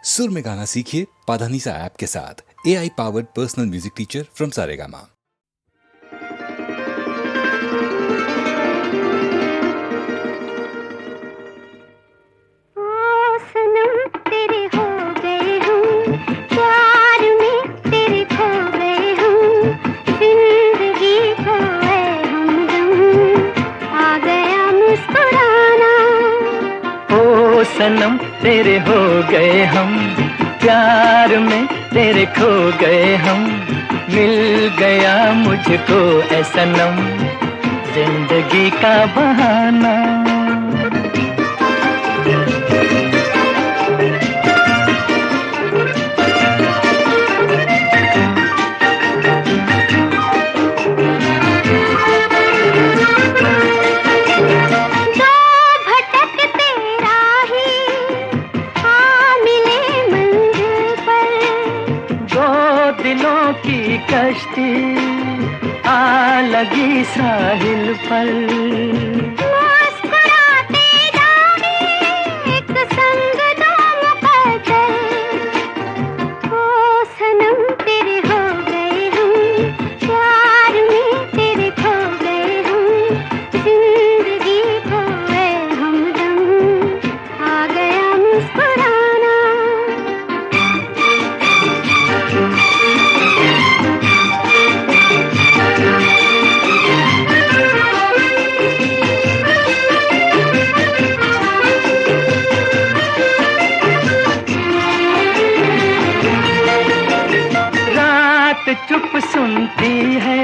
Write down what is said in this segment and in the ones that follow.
सुर में गाना सीखिए पाधानीसा ऐप के साथ। AI powered personal music teacher from Saregama. सनम तेरे हो गए हम, प्यार में तेरे खो गए हम, मिल गया मुझको ऐ सनम जिंदगी का बहाना। कश्ती आ लगी साहिल पर, मुस्कुराते जाए एक संग दो मुकद्दर। ओ सनम तेरे हो गए हम, प्यार में तेरे खो गए हम, जिंदगी खोए हमदम आ गया मुस्कुराना। चुप सुनती है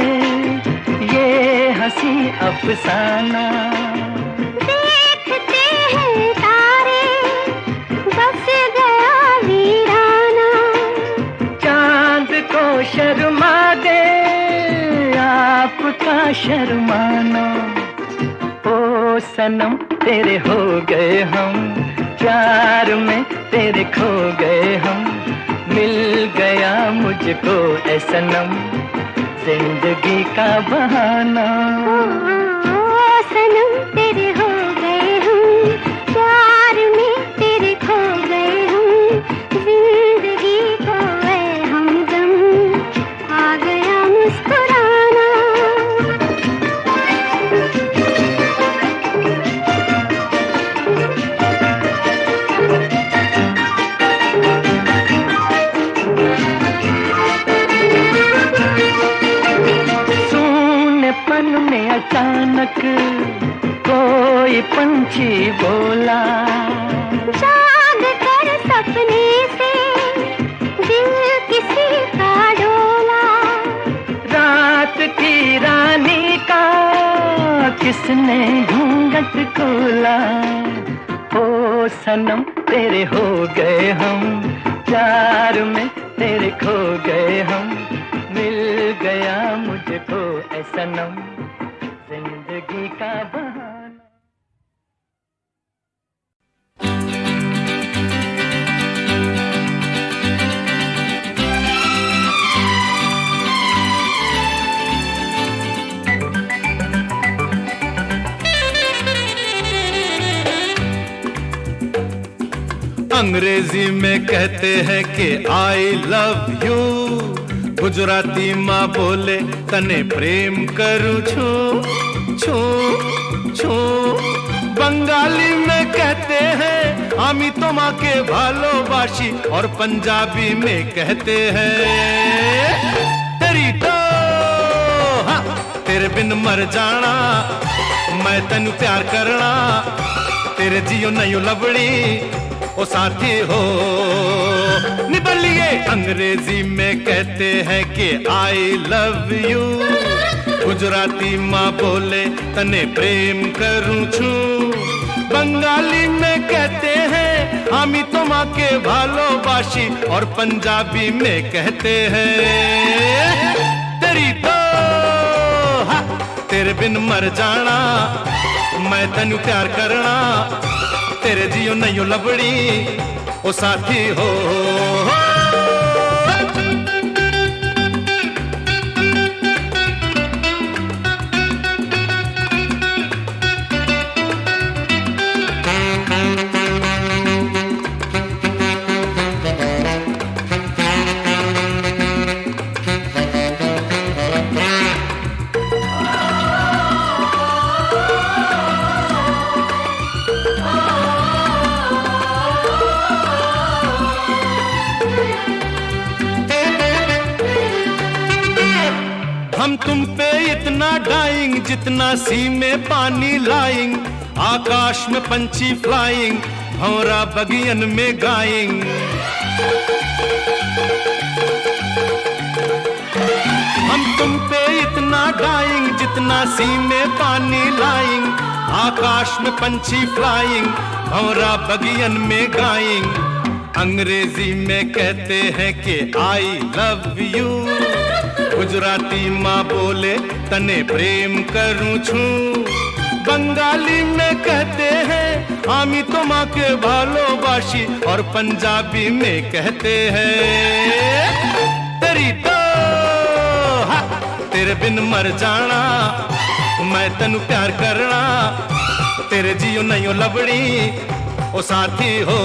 ये हंसी अफसाना, देखते हैं तारे बस गया वीराना। चांद को शर्मा दे आपका शर्माना। ओ सनम तेरे हो गए हम, प्यार में तेरे खो गए हम, मिल गया मुझको ऐ सनम जिंदगी का बहाना। ओ सनम तेरे हो गए हम, प्यार में तेरे खो गए हम, जिंदगी खोए हमदम आ गया मुस्कुराना। में अचानक कोई पंछी बोला, जाग कर सपने से दिल किसी का डोला। रात की रानी का किसने घूंघट खोला। ओ सनम तेरे हो गए हम, प्यार में तेरे खो गए हम, मिल गया मुझको ऐ सनम जिंदगी का बहाना। अंग्रेजी में कहते हैं कि आई लव यू, गुजराती माँ बोले तने प्रेम करूं छू छू छू, बंगाली में कहते हैं आमी तो माँ के भालोबाशी, और पंजाबी में कहते हैं तेरी तो हाँ, तेरे बिन मर जाना, मैं तेनू प्यार करना, तेरे जियो नहीं लबड़ी ओ साथी हो निबलिए। अंग्रेजी में कहते हैं कि आई लव यू, गुजराती माँ बोले तने प्रेम करूं छू, बंगाली में कहते हैं आमी तो माँ के भालोबाशी, और पंजाबी में कहते हैं तेरी तो हाँ, तेरे बिन मर जाना, मैं तेनू प्यार करना, तेरे जियो नहीं लबड़ी ओ साथी हो। हम तुम पे इतना डाइंग जितना सी में पानी लाइंग, आकाश में पंछी फ्लाइंग, भंवरा बगियन में गाइंग। हम तुम पे इतना डाइंग जितना सी में पानी लाइंग, आकाश में पंछी फ्लाइंग, भंवरा बगियन में गाइंग। अंग्रेजी में कहते हैं कि आई लव यू, गुजराती माँ बोले तने प्रेम करूं छू, बंगाली में कहते हैं आमी तो माँ के भालोबाशी, और पंजाबी में कहते हैं तेरी तो हा, तेरे बिन मर जाना, मैं तनु प्यार करना, तेरे जियो नहीं लबड़ी ओ साथी हो।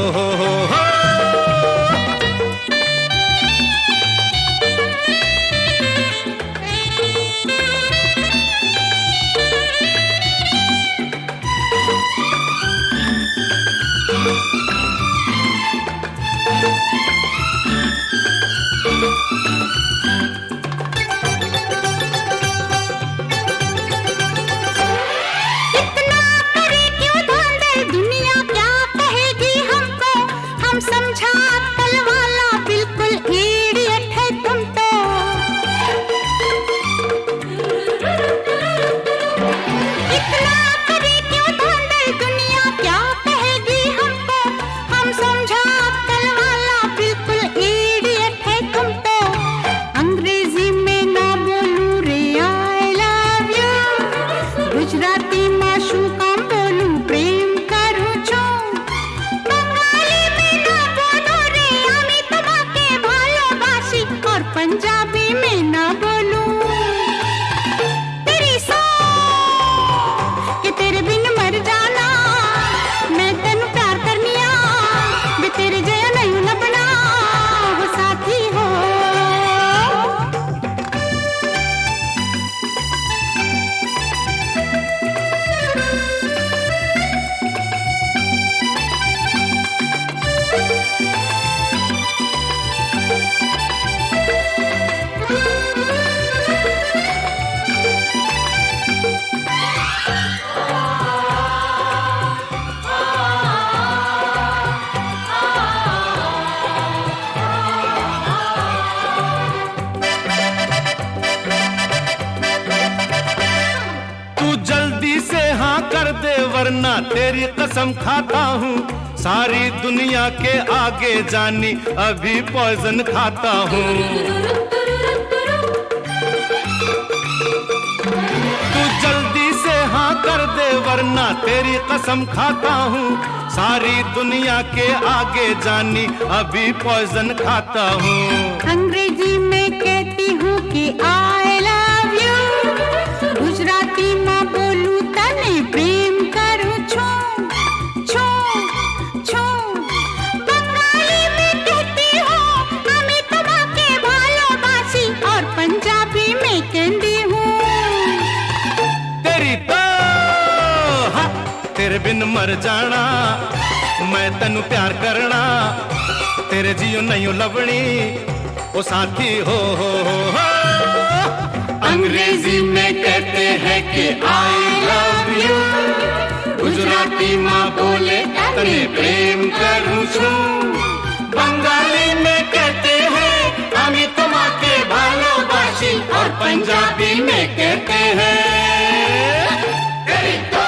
वरना तेरी कसम खाता हूँ, सारी दुनिया के आगे जानी अभी पॉइजन खाता हूँ। तू जल्दी से हाँ कर दे वरना तेरी कसम खाता हूँ, सारी दुनिया के आगे जानी अभी पॉइजन खाता हूँ। अंग्रेजी में कहती हूँ कि आई लव यू, गुजराती में बोलूं तने प्रेम करूं छू छू छू, बंगाली में कहती हूँ हमें तुम्हारे भालोबासी, और पंजाबी में कहती हूँ तेरी तो हा, तेरे बिन मर जाना, मैं तनु प्यार करना, तेरे जियो नहीं लवणी ओ साथी हो। अंग्रेजी में कहते हैं कि आई लव यू, गुजराती माँ बोले तने प्रेम करूं छू, बंगाली में कहते हैं हमें तुम्हारे भालोबासी, और पंजाबी में कहते हैं तेरी तो।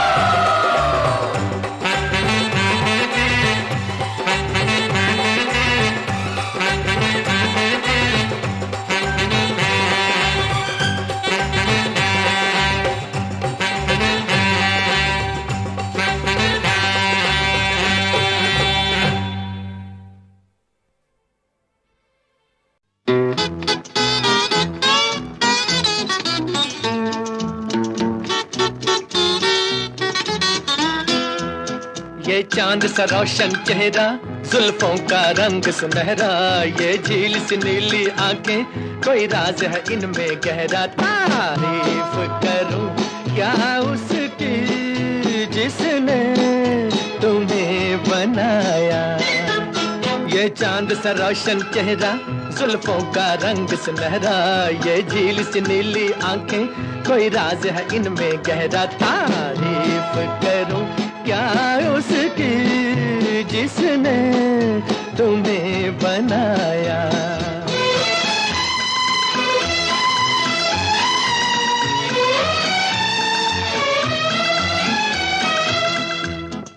ये चांद सा रोशन चेहरा, जुल्फों का रंग सुनहरा, ये झील सी नीली आंखें, कोई राज है इनमें गहरा। तारीफ करूं क्या उसकी जिसने तुम्हें बनाया। ये चांद सा रोशन चेहरा, जुल्फों का रंग सुनहरा, ये झील सी नीली आंखें, कोई राज है इनमें गहरा। तारीफ करूं क्या उसकी जिसने तुम्हें बनाया।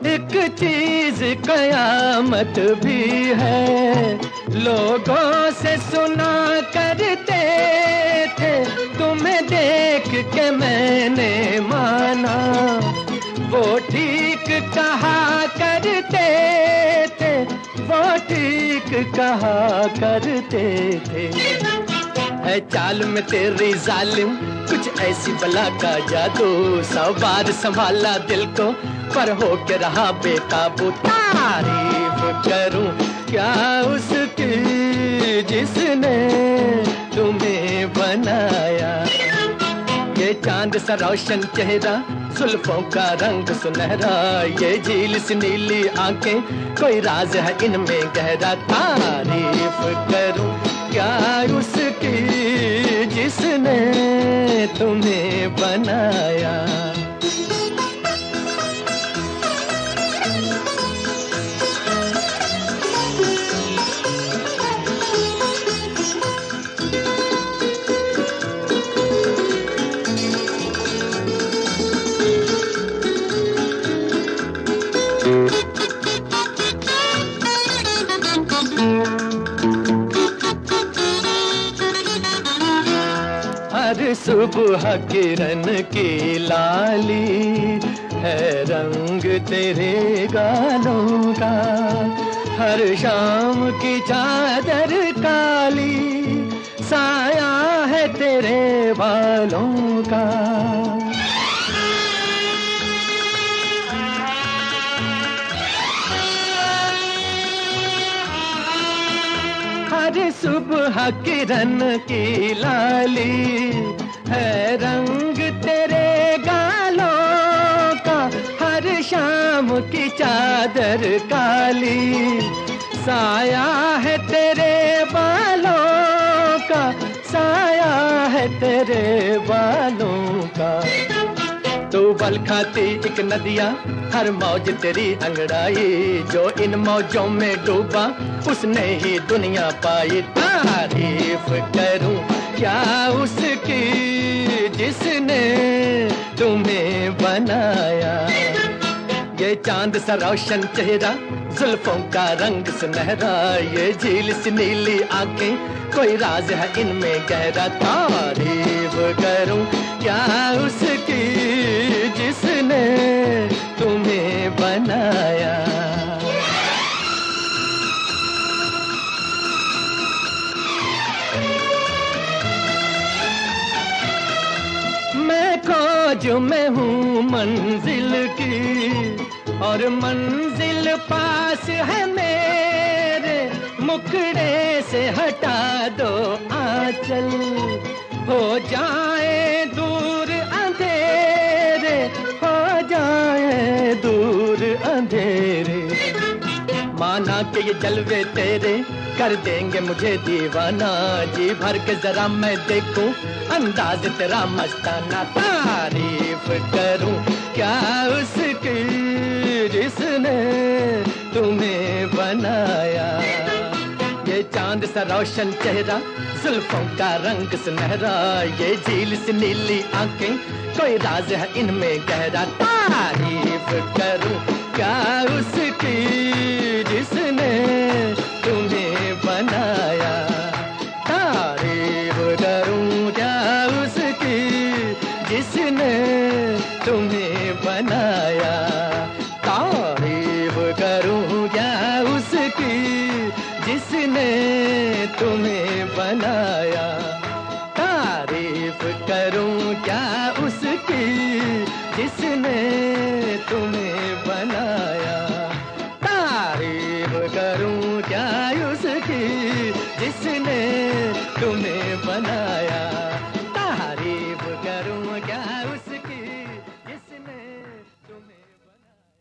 एक चीज कयामत भी है, लोगों से सुना करते थे, तुम्हें देख के मैंने माना, वो ठीक कहा करते थे, वो ठीक कहा करते थे। है चाल में तेरी जालिम कुछ ऐसी बला का जादू, 100 बार संभाला दिल को पर हो के रहा बेकाबू। तारीफ करूं क्या उसकी जिसने तुम्हें बनाया। ये चांद सा रोशन चेहरा, जुल्फों का रंग सुनहरा, ये झील सी नीली आंखें, कोई राज है इनमें गहरा। तारीफ करूं क्या उसकी जिसने तुम्हें बनाया। हर सुबह किरण की लाली है रंग तेरे गालों का, हर शाम की चादर काली साया है तेरे बालों का। हर सुबह किरण की लाली है रंग तेरे गालों का, हर शाम की चादर काली साया है तेरे बालों का, साया है तेरे बालों का। तू बल खाती एक नदिया, हर मौज तेरी अंगड़ाई, जो इन मौजों में डूबा उसने ही दुनिया पाई। तारीफ करूं क्या उसकी जिसने तुम्हें बनाया। ये चांद सा रोशन चेहरा, जुल्फों का रंग सुनहरा, ये झील सी नीली आंखें, कोई राज है इनमें गहरा। तारीफ करूं क्या उसकी जिसने तुम्हें बनाया। मैं खोज में हूँ मंजिल की और मंजिल पास है मेरे, मुखड़े से हटा दो आंचल, हो जाए दूर अंधेरे, हो जाए दूर अंधेरे। माना कि ये जलवे तेरे कर देंगे मुझे दीवाना, जी भर के जरा मैं देखूं अंदाज तेरा मस्ताना। तारीफ करूं क्या उसकी जिसने तुम्हें बनाया। ये चांद सा रोशन चेहरा, जुल्फों का रंग सुनहरा, ये झील सी नीली आंखें, कोई राज है इनमें गहरा। तारीफ करूं क्या उसकी जिसने तुम्हें बनाया। तारीफ करूं क्या उसकी जिसने तुम्हें बनाया। तारीफ करूं क्या उसकी जिसने तुम्हें बनाया। तारीफ करूं क्या उसकी जिसने तुम्हें बनाया। तारीफ करूं क्या उसकी जिसने तुम्हें बनाया। तारीफ करूं क्या उसकी जिसने तुम्हें बनाया।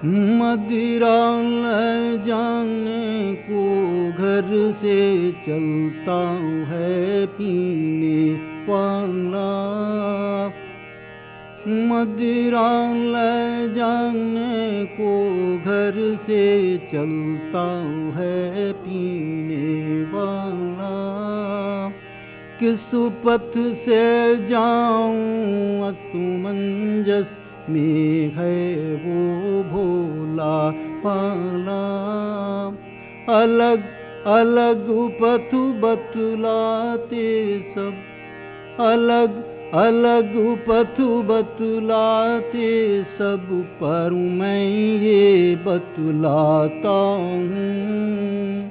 मदिरा ले जाने को घर से चलता है पीने वाला, मदिरा ले जाने को घर से चलता है पीने वाला। किस पथ से जाऊं असमंजस में है वो भोला भाला, अलग अलग पथ बतलाते सब, अलग अलग पथ बतलाते सब, पर मैं ये बतलाता हूँ,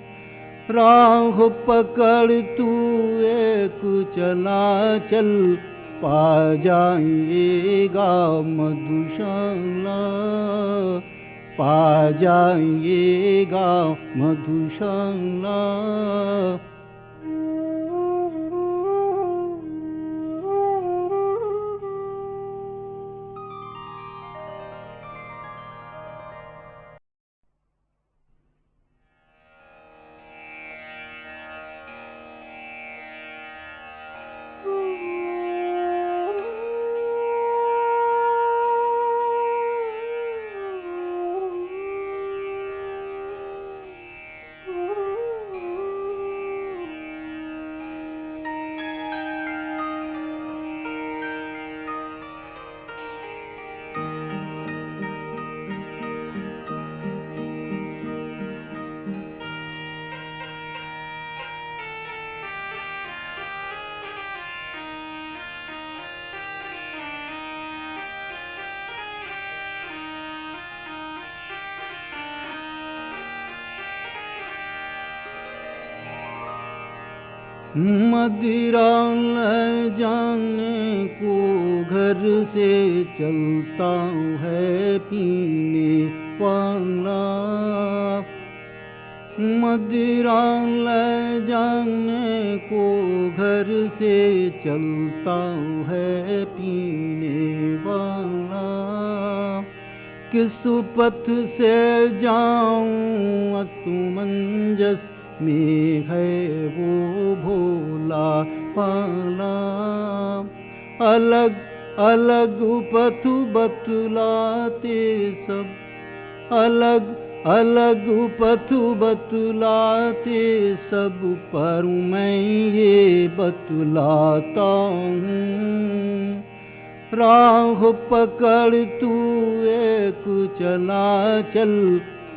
राह पकड़ तू एक चला चल, पा जाएगा मधुशाला, पा जाएगा मधुशाला। मदिरा ले जाने को घर से चलता है पीने वाला, मदिरा ले जाने को घर से चलता है पीने वाला। किस पथ से जाऊं असमंजस में है वो भोला भाला, अलग अलग पथ बतलाते सब, अलग अलग पथ बतलाते सब, पर मैं ये बतलाता हूँ, राह पकड़ तू एक चला चल,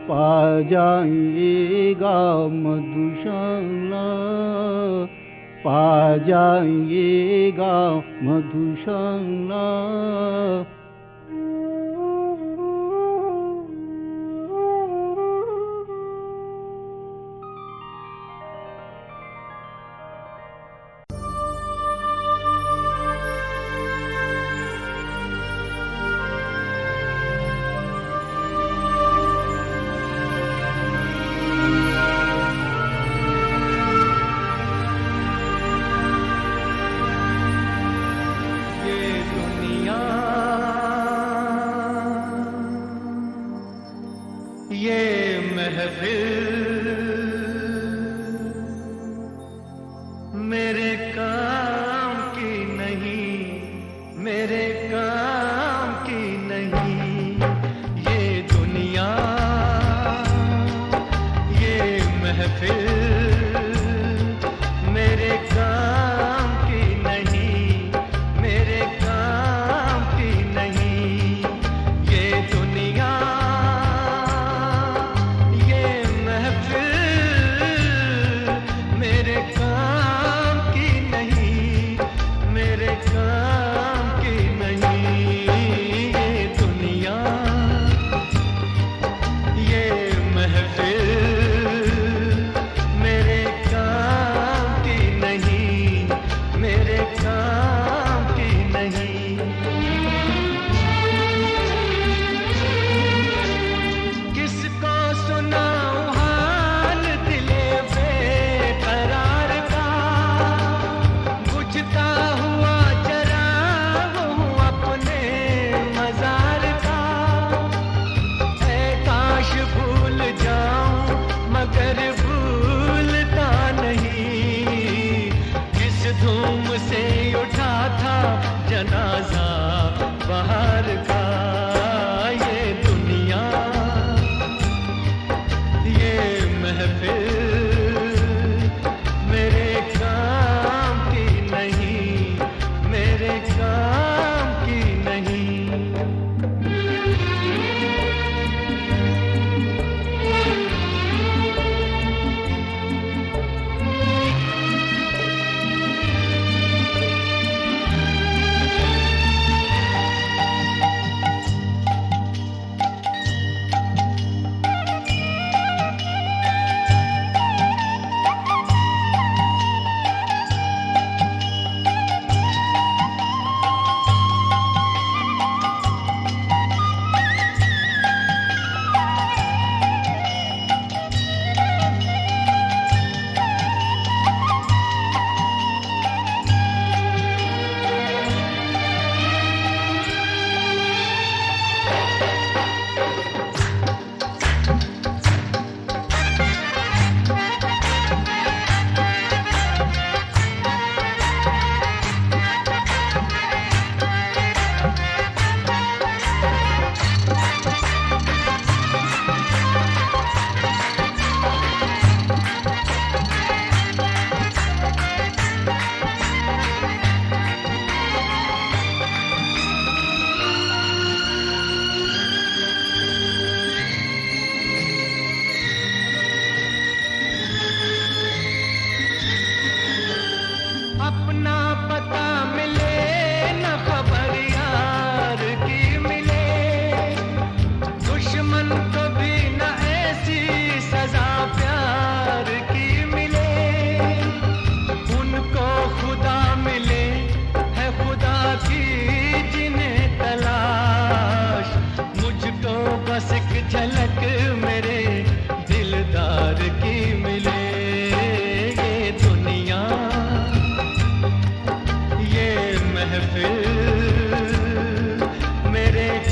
पा जाएगा मधुशाला, पा जाएगा मधुशाला। ये दुनिया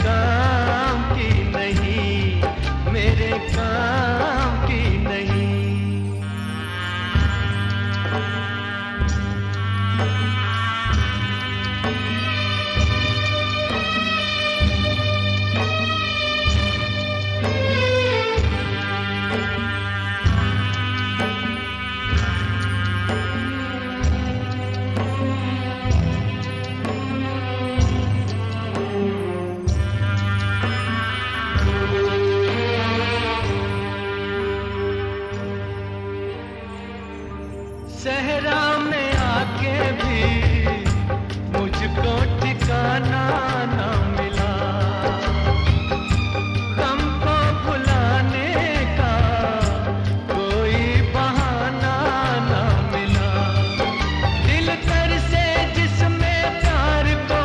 काम की नहीं, मेरे काम की नहीं। सहरा में आके भी मुझको ठिकाना ना मिला, गम को भुलाने का कोई बहाना ना मिला। दिल कर से जिसमें प्यार को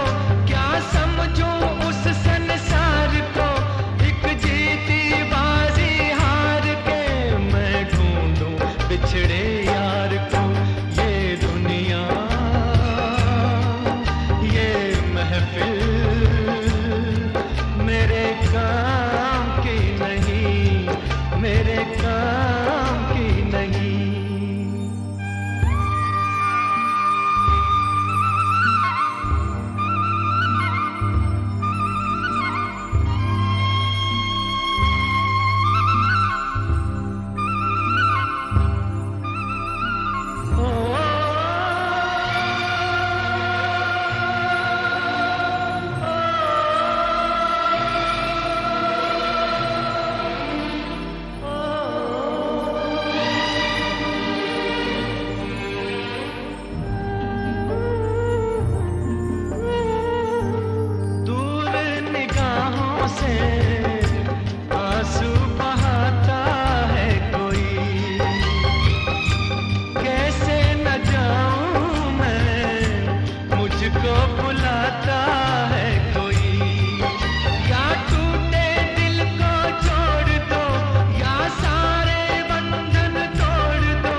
क्या समझूं उस संसार को, एक जीती बाजी हार के मैं ढूंढूं बिछड़े यार को। मेरे काम की नहीं, मेरे काम की नहीं। आंसू बहाता है कोई, कैसे न जाऊं मैं, मुझको बुलाता है कोई। या टूटे दिल को जोड़ दो, या सारे बंधन तोड़ दो,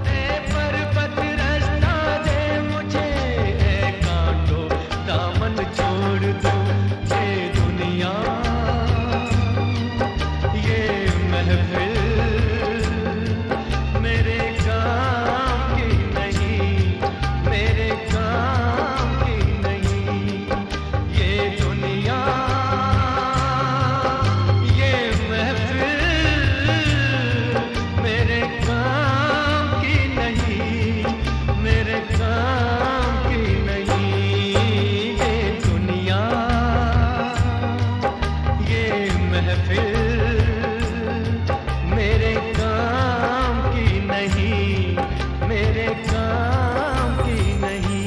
ऐ पर्वत रास्ता दे मुझे, ऐ कांटो दामन छोड़ दो। ये दुनिया मेरे काम की नहीं, मेरे काम की नहीं। ये दुनिया ये महफिल मेरे काम की नहीं, मेरे काम की नहीं। ये दुनिया ये महफिल मेरे काम की नहीं, मेरे काम की नहीं।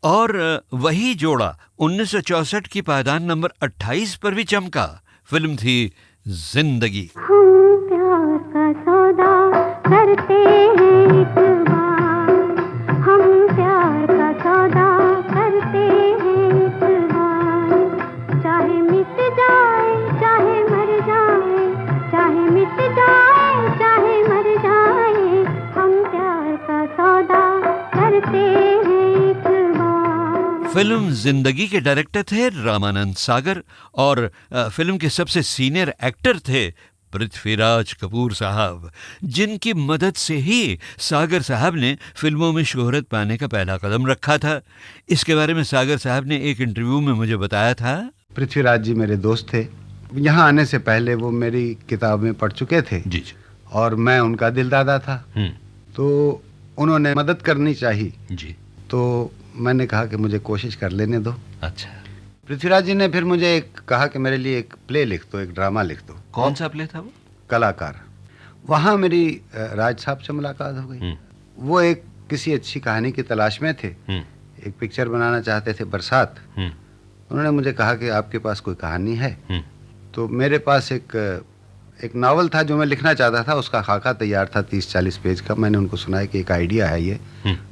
और वही जोड़ा 1964 की पायदान नंबर 28 पर भी चमका। फिल्म थी जिंदगी। हम प्यार का सौदा करते हैं एक बार, हम प्यार का सौदा करते हैं एक बार। चाहे मिट जाए चाहे मर जाए, चाहे मिट जाए चाहे मर जाए, हम प्यार का सौदा करते हैं एक बार। फिल्म जिंदगी के डायरेक्टर थे रामानंद सागर और फिल्म के सबसे सीनियर एक्टर थे पृथ्वीराज कपूर साहब, जिनकी मदद से ही सागर साहब ने फिल्मों में शोहरत पाने का पहला कदम रखा था। इसके बारे में सागर साहब ने एक इंटरव्यू में मुझे बताया था। पृथ्वीराज जी मेरे दोस्त थे। यहाँ आने से पहले वो मेरी किताब में पढ़ चुके थे जी और मैं उनका दिलदादा था। तो उन्होंने मदद करनी चाहिए जी। तो मैंने कहा कि मुझे कोशिश कर लेने दो। अच्छा। पृथ्वीराज जी ने फिर मुझे कहा कि मेरे लिए एक प्ले लिख दो, एक ड्रामा लिख दो। कौन सा प्ले था वो? कलाकार। वहाँ मेरी राज साहब से मुलाकात हो गई। वो एक किसी अच्छी कहानी की तलाश में थे। एक पिक्चर बनाना चाहते थे, बरसात। उन्होंने मुझे कहा कि आपके पास कोई कहानी है? तो मेरे पास एक नावल था जो मैं लिखना चाहता था। उसका खाका तैयार था 30-40 पेज का। मैंने उनको सुनाया कि एक आइडिया है ये,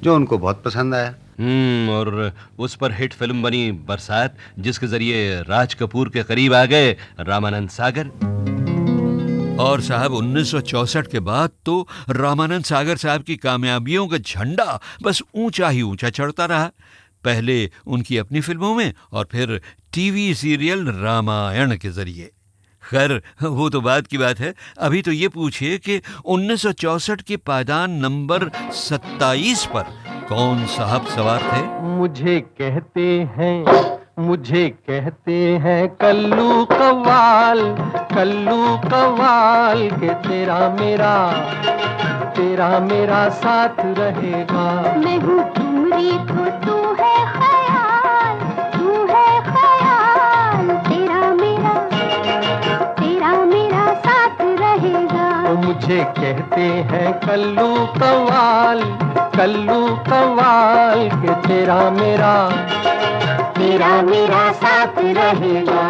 जो उनको बहुत पसंद आया। और उस पर हिट फिल्म बनी बरसात, जिसके जरिए राज कपूर के करीब आ गए रामानंद सागर। और साहब 1964 के बाद तो रामानंद सागर साहब की कामयाबियों का झंडा बस ऊंचा ही ऊंचा चढ़ता रहा। पहले उनकी अपनी फिल्मों में और फिर टीवी सीरियल रामायण के जरिए। खैर वो तो बाद की बात है। अभी तो ये पूछिए कि 1964 के पायदान नंबर 27 पर कौन साहब सवार थे? मुझे कहते हैं कल्लू कव्वाल के तेरा मेरा साथ रहेगा। मैं हूँ ठुमरी तो तू है ख्याल, तेरा मेरा साथ रहेगा। मुझे कहते हैं कल्लू कव्वाल के तेरा मेरा साथ रहेगा।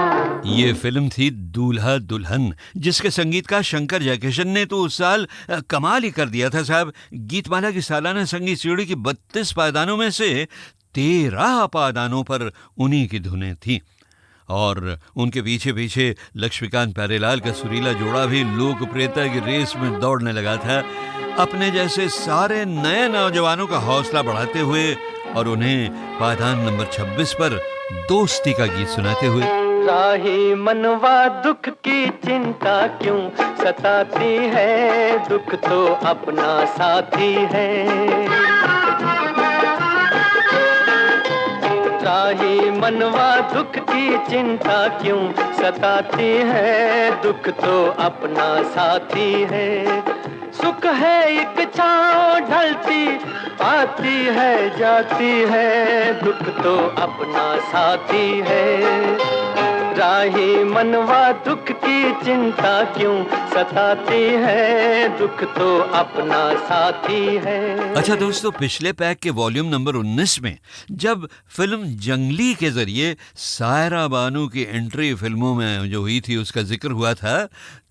ये फिल्म थी दूल्हा दुल्हन, जिसके संगीतकार शंकर जयकिशन ने तो उस साल कमाल ही कर दिया था साहब। गीतमाला की सालाना संगीत सीढ़ी की 32 पायदानों में से 13 पायदानों पर उन्हीं की धुनें थीं। और उनके पीछे पीछे लक्ष्मीकांत प्यारेलाल का सुरीला जोड़ा भी लोकप्रियता की रेस में दौड़ने लगा था, अपने जैसे सारे नए नौजवानों का हौसला बढ़ाते हुए और उन्हें पायदान नंबर 26 पर दोस्ती का गीत सुनाते हुए। राही मनवा दुख की चिंता क्यों सताती है, दुख तो अपना साथी है। राही मनवा दुख की चिंता क्यों सताती है, दुख तो अपना साथी है। सुख है एक छाँव ढलती आती है जाती है, दुख तो अपना साथी है। राही मनवा दुख की चिंता क्यों सताती है, दुख तो अपना साथी है। अच्छा दोस्तों, पिछले पैक के वॉल्यूम नंबर 19 में जब फिल्म जंगली के जरिए सायरा बानू की एंट्री फिल्मों में जो हुई थी उसका जिक्र हुआ था,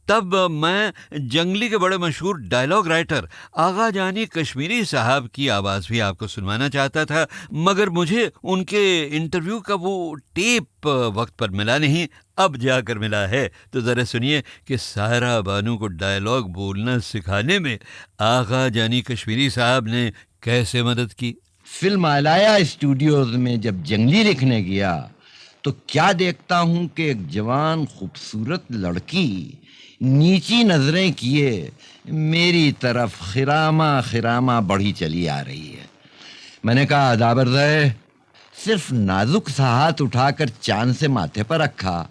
तब मैं जंगली के बड़े मशहूर डायलॉग राइटर आगा जानी कश्मीरी साहब की आवाज़ भी आपको सुनवाना चाहता था, मगर मुझे उनके इंटरव्यू का वो टेप वक्त पर मिला नहीं। अब जाकर मिला है, तो ज़रा सुनिए कि सायरा बानू को डायलॉग बोलना सिखाने में आगा जानी कश्मीरी साहब ने कैसे मदद की। फिल्म आलाया स्टूडियोज में जब जंगली लिखने गया तो क्या देखता हूँ कि एक जवान खूबसूरत लड़की नीची नजरें किए मेरी तरफ खिरामा बढ़ी चली आ रही है। मैंने कहा अदाबरज़े, सिर्फ नाजुक सा हाथ उठाकर चांद से माथे पर रखा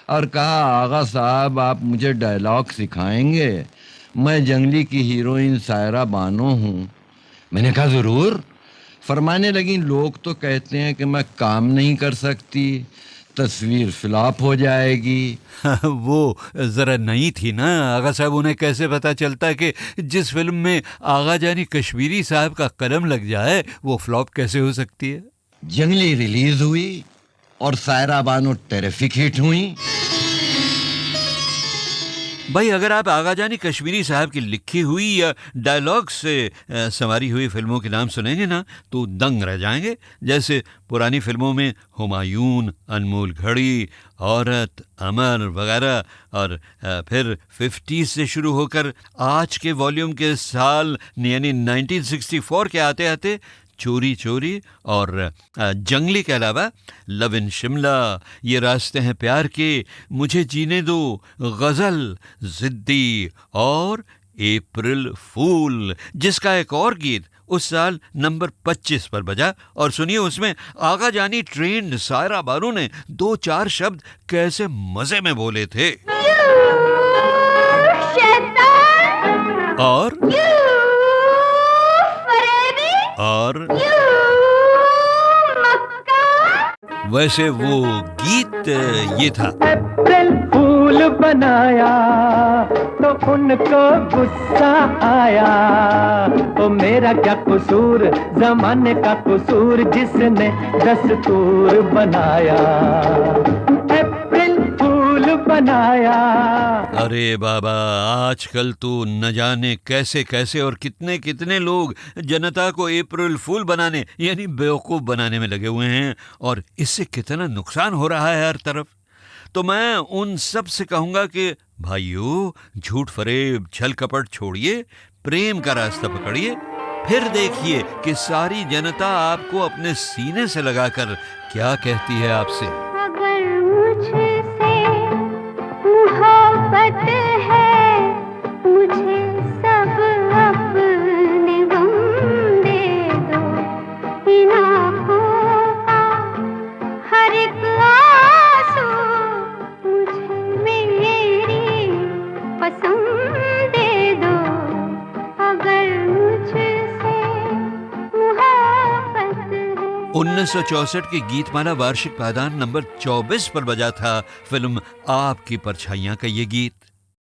और कहा, आगा साहब आप मुझे डायलॉग सिखाएंगे, मैं जंगली की हीरोइन सायरा बानो हूँ। मैंने कहा ज़रूर। फरमाने लगी, लोग तो कहते हैं कि मैं काम नहीं कर सकती, तस्वीर फ्लॉप हो जाएगी। वो जरा नई थी ना आगा साहब, उन्हें कैसे पता चलता कि जिस फिल्म में आगा जानी कश्मीरी साहब का कलम लग जाए वो फ्लॉप कैसे हो सकती है। जंगली रिलीज हुई और सायरा बानो टेरिफिक हिट हुई। भाई अगर आप आगा जानी कश्मीरी साहब की लिखी हुई या डायलॉग से संवारी हुई फिल्मों के नाम सुनेंगे ना तो दंग रह जाएंगे। जैसे पुरानी फिल्मों में हुमायूं, अनमोल घड़ी, औरत, अमर वगैरह, और फिर 50 से शुरू होकर आज के वॉल्यूम के साल यानी 1964 के आते आते चोरी चोरी और जंगली के अलावा लव इन शिमला, ये रास्ते हैं प्यार के, मुझे जीने दो, गजल, जिद्दी और अप्रैल फूल, जिसका एक और गीत उस साल नंबर 25 पर बजा। और सुनिए उसमें आगा जानी ट्रेंड सायरा बानू ने 2-4 शब्द कैसे मजे में बोले थे। और वैसे वो गीत ये था। अप्रैल फूल बनाया तो उनको गुस्सा आया, तो मेरा क्या कसूर, जमाने का कसूर, जिसने दस्तूर बनाया, अप्रैल फूल बनाया। अरे बाबा, आजकल तो न जाने कैसे कैसे और कितने कितने लोग जनता को अप्रैल फूल बनाने यानी बेवकूफ बनाने में लगे हुए हैं, और इससे कितना नुकसान हो रहा है हर तरफ। तो मैं उन सब से कहूंगा कि भाइयों, झूठ फरेब छल कपट छोड़िए, प्रेम का रास्ता पकड़िए, फिर देखिए कि सारी जनता आपको अपने सीने से लगाकर क्या कहती है आपसे। अगर मुझसे मोहब्बत है, मुझे सब अपने गम दे दो, इन आँखों का हर एक आंसू मुझे मेरी पसंद दे दो। अगर मुझसे मोहब्बत है। 1964 की गीतमाला वार्षिक पायदान नंबर 24 पर बजा था फिल्म आपकी परछाइयां का ये गीत।